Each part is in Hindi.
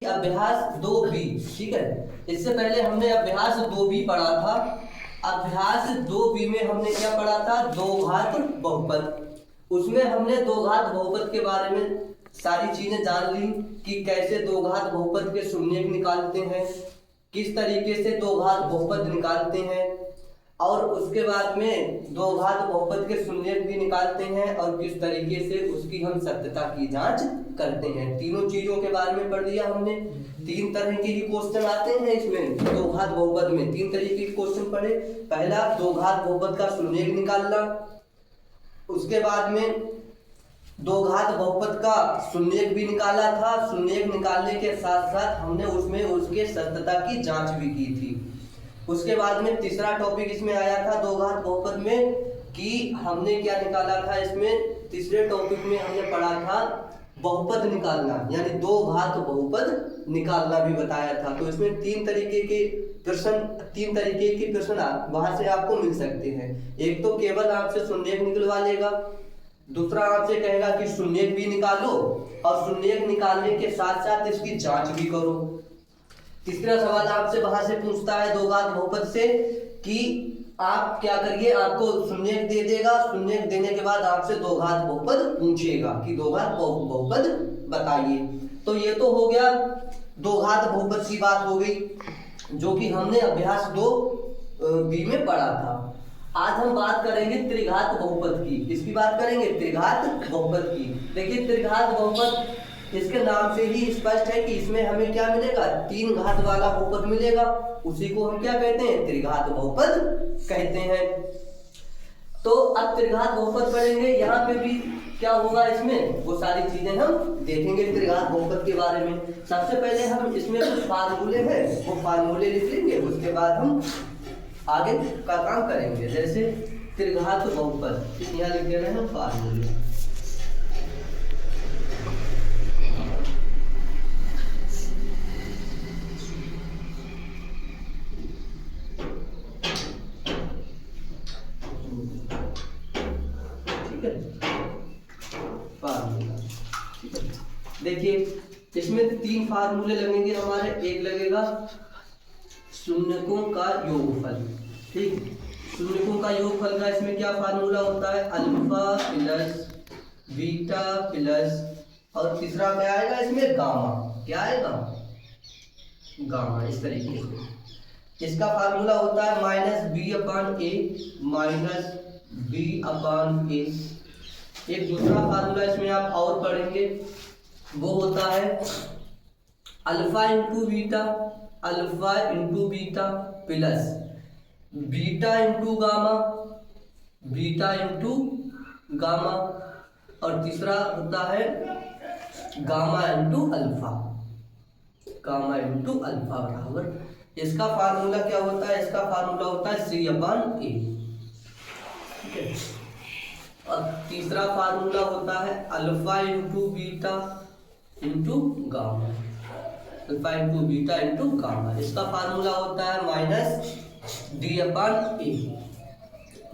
अभ्यास 2B। ठीक है, इससे पहले हमने अभ्यास 2B पढ़ा था। अभ्यास 2B में हमने क्या पढ़ा था? दो घात बहुपद। उसमें हमने दो घात बहुपद के बारे में सारी चीजें जान ली कि कैसे दो घात बहुपद के शून्यक निकालते हैं, किस तरीके से दो घात बहुपद निकालते हैं, और उसके बाद में दो घात बहुपद के शून्यक भी निकालते हैं और किस तरीके से उसकी हम सत्यता की जांच करते हैं। तीनों चीजों के बारे में पढ़ लिया हमने। तीन तरह के ही क्वेश्चन आते हैं इसमें। दो घात बहुपद में तीन तरीके के क्वेश्चन पढ़े। पहला, दो घात बहुपद का शून्यक निकालना। उसके बाद में दो घात बहुपद का शून्यक भी निकाला था। शून्यक निकालने के साथ साथ हमने उसमें उसके सत्यता की जांच भी की थी। उसके बाद में तीसरा टॉपिक इसमें आया था दो घात बहुपद में कि हमने क्या निकाला था। इसमें तीसरे टॉपिक में हमने पढ़ा था बहुपद निकालना, यानी दो घात बहुपद निकालना भी बताया था। तो इसमें तीन तरीके के प्रश्न वहां से आपको मिल सकते हैं। एक तो केवल आपसे शून्यक निकलवा लेगा, दूसरा आपसे कहेगा कि शून्यक भी निकालो और शून्यक निकालने के साथ साथ इसकी जांच भी करो। तीसरा सवाल आपसे वहां से पूछता है दो घात बहुपद से कि आप क्या करिए, आपको शून्यक दे देगा। शून्यक देने के बाद आपसे दो घात बहुपद पूछेगा कि दो घात बहुपद बताइए। तो ये तो हो गया दो घात बहुपद की बात हो गई, जो कि हमने अभ्यास 2B में पढ़ा था। आज हम बात करेंगे त्रिघात बहुपद की। किसकी बात करेंगे? त्रिघात बहुपद की। देखिए, त्रिघात बहुपद इसके नाम से ही स्पष्ट है कि इसमें हमें क्या मिलेगा? तीन घात वाला बहुपद मिलेगा। उसी को हम क्या कहते हैं? त्रिघात बहुपद कहते हैं। तो अब त्रिघात बहुपद पढ़ेंगे। यहाँ पे भी क्या होगा इसमें, वो सारी चीजें हम देखेंगे त्रिघात बहुपद के बारे में। सबसे पहले हम इसमें कुछ फार्मूले हैं, वो फार्मूले लिख लेंगे। उसके बाद हम आगे का काम करेंगे। जैसे त्रिघात बहुपद, यहाँ लिख दे रहे हैं फार्मूले। देखिए, इसमें तीन फार्मूले लगेंगे हमारे। एक लगेगा शून्यकों का योगफल। ठीक, शून्यकों का योगफल का इसमें क्या फार्मूला होता है? अल्फा प्लस बीटा प्लस, और तीसरा क्या आएगा इसमें? गामा। क्या आएगा? गामा। इस तरीके से इसका फार्मूला होता है माइनस बी अपान ए, माइनस बी अपान ए। एक दूसरा फार्मूला इसमें आप और पढ़ेंगे, वो होता है alpha into beta, alpha into beta plus beta into gamma, beta into gamma, और तीसरा होता है gamma into alpha, gamma into alpha बराबर। इसका फार्मूला क्या होता है? इसका फार्मूला होता है सी अपान ए। ठीक है, और तीसरा फार्मूला होता है alpha into beta into gamma, alpha into beta into gamma. इसका फार्मूला होता है माइनस डी अपान ए,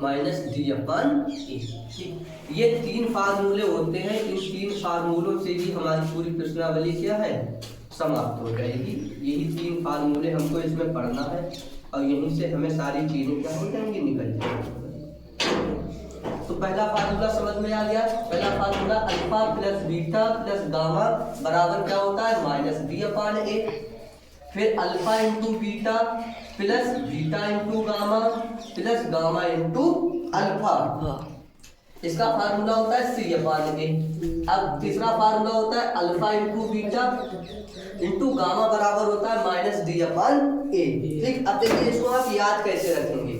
माइनस डी अपान ए। ठीक, ये तीन फार्मूले होते हैं। इन तीन फार्मूलों से ही हमारी पूरी प्रश्नावली क्या है? समाप्त हो जाएगी। यही तीन फार्मूले हमको इसमें पढ़ना है और यहीं से हमें सारी चीजें क्या हो जाएंगी? निकल जाएंगी। तो पहला फार्मूला समझ में आ गया। पहला formula alpha plus beta plus gamma बराबर क्या होता है? माइनस बी अपान ए। फिर alpha into beta plus beta into gamma plus gamma into alpha, इसका फार्मूला होता है सी अपान ए। अब तीसरा फार्मूला होता है alpha into beta into gamma बराबर होता है माइनस डी अपान ए। ठीक, अब देखिए इसको आप याद कैसे रखेंगे,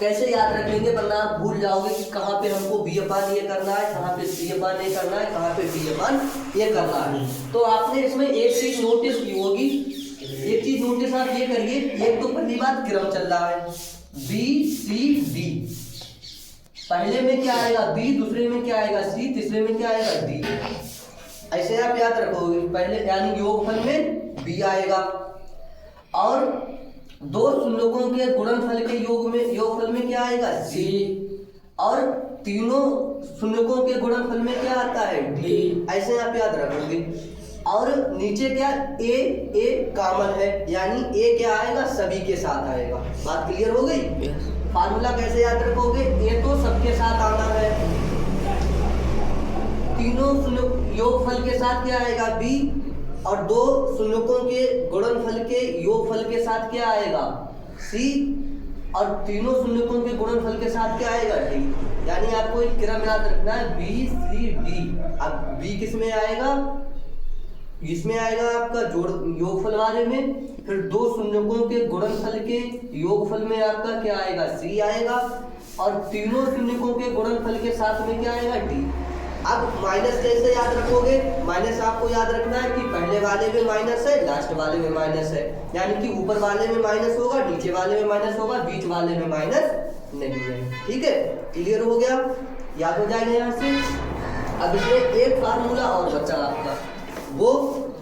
कैसे याद रखेंगे, वरना आप भूल जाओगे कि कहाँ पे हमको बी अपान ये करना है, कहाँ पे सी अपान ये करना है, कहाँ पे बी अपान ये करना है। तो आपने इसमें एक चीज नोटिस की होगी, एक चीज नोटिस आप ये करिए। एक तो पहली बात क्रम चल रहा है बी सी डी। पहले में क्या आएगा? बी, दूसरे में क्या आएगा? सी, तीसरे में क्या आएगा? डी। ऐसे आप याद रखोगे। पहले यानी योगफल में बी आएगा, और दो शून्यकों के गुणनफल के योगफल में क्या आएगा? सी, और तीनों शून्यकों के गुणनफल में क्या आता है? डी। ऐसे आप याद रखोगे। और नीचे क्या ए कॉमन है, यानी ए क्या आएगा, सभी के साथ आएगा। बात क्लियर हो गई। फार्मूला कैसे याद रखोगे, ए तो सबके साथ आना है, तीनों योगफल के साथ क्या आएगा बी, और दो शून्यकों के गुणनफल के योगफल के साथ क्या आएगा सी, और तीनों शून्यकों के गुणनफल के साथ क्या आएगा डी। यानी आपको एक क्रम याद रखना है बी सी डी। अब बी किस में आएगा, इसमें आएगा आपका जोड़ योगफल वाले में, फिर दो शून्यकों के गुणनफल के योगफल में आपका क्या आएगा सी आएगा, और तीनों शून्यकों के गुणनफल के साथ में क्या आएगा डी। अब माइनस कैसे याद रखोगे, माइनस आपको याद रखना है कि पहले वाले में माइनस है, लास्ट वाले में माइनस है, यानी कि ऊपर वाले में माइनस होगा, नीचे वाले में माइनस होगा, बीच वाले में माइनस नहीं है। ठीक है, क्लियर हो गया, याद हो जाएगा यहाँ से। अब इसमें एक फार्मूला और बचा आपका, वो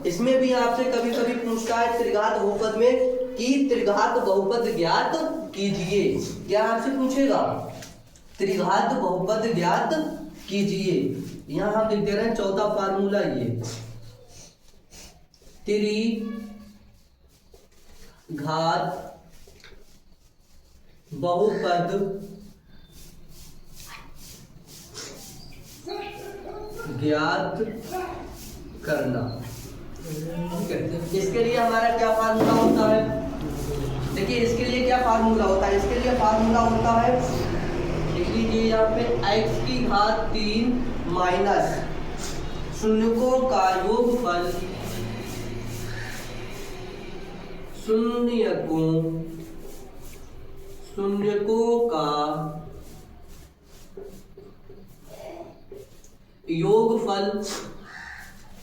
इसमें भी आपसे कभी कभी पूछता है त्रिघात बहुपद में कि त्रिघात बहुपद ज्ञात कीजिए। क्या आपसे पूछेगा, त्रिघात बहुपद ज्ञात कीजिए। यहां हम लिख दे रहे हैं चौथा फार्मूला, ये त्रिघात बहुपद ज्ञात करना। ठीक है, इसके लिए हमारा क्या फार्मूला होता है, देखिए इसके लिए क्या फार्मूला होता है, इसके लिए फार्मूला होता है, लिख लीजिए यहाँ पे x की घात 3 माइनस शून्यकों का योगफल शून्यकों का योगफल,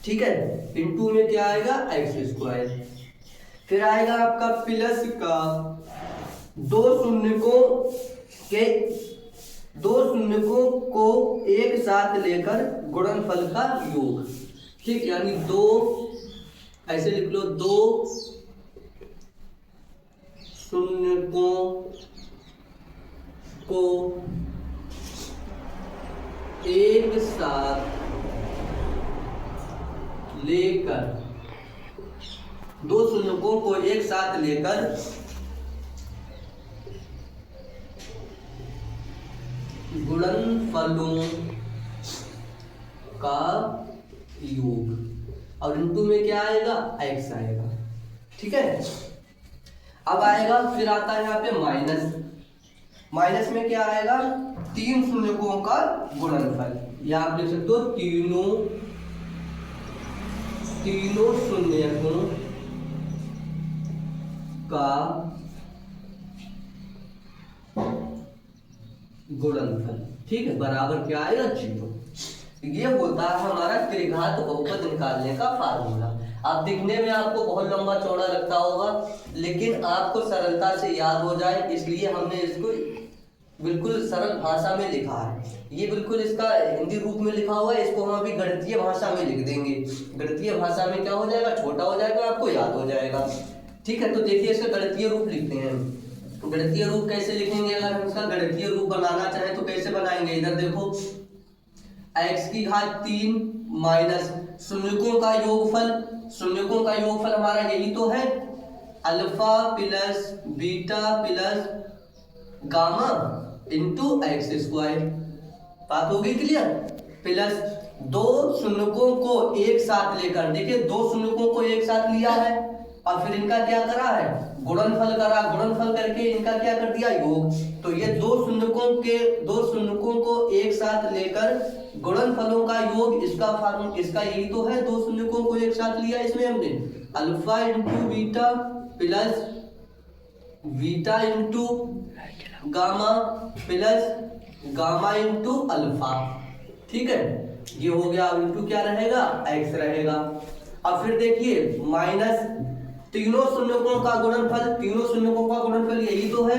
ठीक है, इनटू में क्या आएगा एक्स स्क्वायर, फिर आएगा आपका प्लस का दो शून्यकों को एक साथ लेकर गुणनफल का योग। ठीक, यानी दो, ऐसे लिख लो, दो शून्यकों को एक साथ लेकर, दो शून्यकों को एक साथ लेकर गुणनफलों का योग, और इनटू में क्या आएगा x आएगा। ठीक है, अब आएगा, फिर आता है यहाँ पे माइनस, माइनस में क्या आएगा तीन शून्यकों का गुणनफल, या आप लिख सकते हो तीनों शून्यकों का गुणनफल। ठीक है, बराबर क्या आएगा 0। ये होता है हमारा त्रिघात बहुपद निकालने का फार्मूला। अब दिखने में आपको बहुत लंबा चौड़ा लगता होगा, लेकिन आपको सरलता से याद हो जाए इसलिए हमने इसको बिल्कुल सरल भाषा में लिखा है। ये बिल्कुल इसका हिंदी रूप में लिखा हुआ है, इसको हम अभी गणितीय भाषा में लिख देंगे। गणितीय भाषा में क्या हो जाएगा, छोटा हो जाएगा, आपको याद हो जाएगा। ठीक है, तो देखिए इसका गणितीय रूप लिखते हैं। तो गणितीय रूप कैसे लिखेंगे, अगर हम इसका गणितीय रूप बनाना चाहें तो कैसे बनाएंगे, इधर देखो x की घात 3 माइनस शून्यकों का योगफल, शून्यकों का योगफल हमारा यही तो है, alpha plus beta plus gamma into x square. बात होगी क्लियर। प्लस दो शून्यकों को एक साथ लेकर, देखिए दो शून्यकों को एक साथ लिया है और फिर इनका क्या करा है, गुणनफल करा, गुणनफल करके इनका क्या कर दिया, योग। तो ये दो शून्यकों को एक साथ लेकर गुणनफलों का योग, इसका फार्मूला, इसका यही तो है, दो शून्यकों को एक साथ लिया, इसमें हमने alpha into beta plus beta into gamma plus gamma into alpha. ठीक है, ये हो गया। अब इंटू क्या रहेगा, एक्स रहेगा। अब फिर देखिए माइनस तीनों शून्यकों का गुणनफल, तीनों शून्यकों का गुणनफल यही तो है,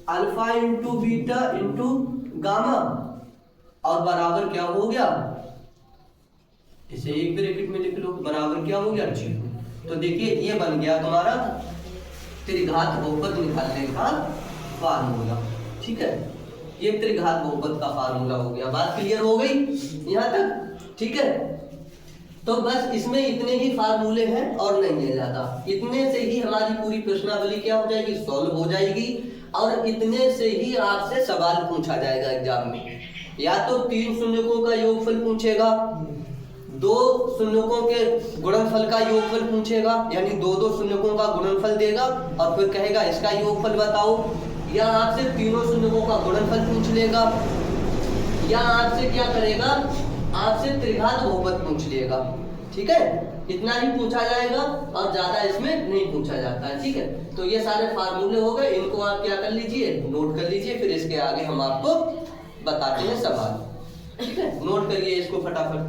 alpha into beta into gamma, और बराबर क्या हो गया, इसे एक ब्रैकेट में लिख लो, बराबर क्या हो गया 0। तो देखिए ये बन गया तुम्हारा त्रिघात बहुपद निकालने का फार्मूला। ठीक है, ये त्रिघात बहुपद का फार्मूला हो गया। बात क्लियर हो गई यहाँ तक। ठीक है, तो बस इसमें इतने ही फार्मूले हैं और नहीं है ज्यादा। इतने से ही हमारी पूरी प्रश्नावली क्या हो जाएगी, सॉल्व हो जाएगी। और इतने से ही आपसे सवाल पूछा जाएगा एग्जाम में। या तो 3 शून्यकों का योगफल पूछेगा, 2 शून्यकों के गुणनफल का योगफल पूछेगा, यानी 2 शून्यकों का गुणनफल देगा और फिर कहेगा इसका योगफल बताओ। या आपसे तीनों शून्यकों का गुणनफल पूछ लेगा, या आपसे क्या करेगा, आपसे त्रिघात बहुपद पूछ लेगा। ठीक है, इतना ही पूछा जाएगा और ज्यादा इसमें नहीं पूछा जाता है। ठीक है, तो ये सारे फार्मूले हो गए, इनको आप क्या कर लीजिए, नोट कर लीजिए। फिर इसके आगे हम आपको बताते हैं सवाल। ठीक है, नोट करिए इसको फटाफट।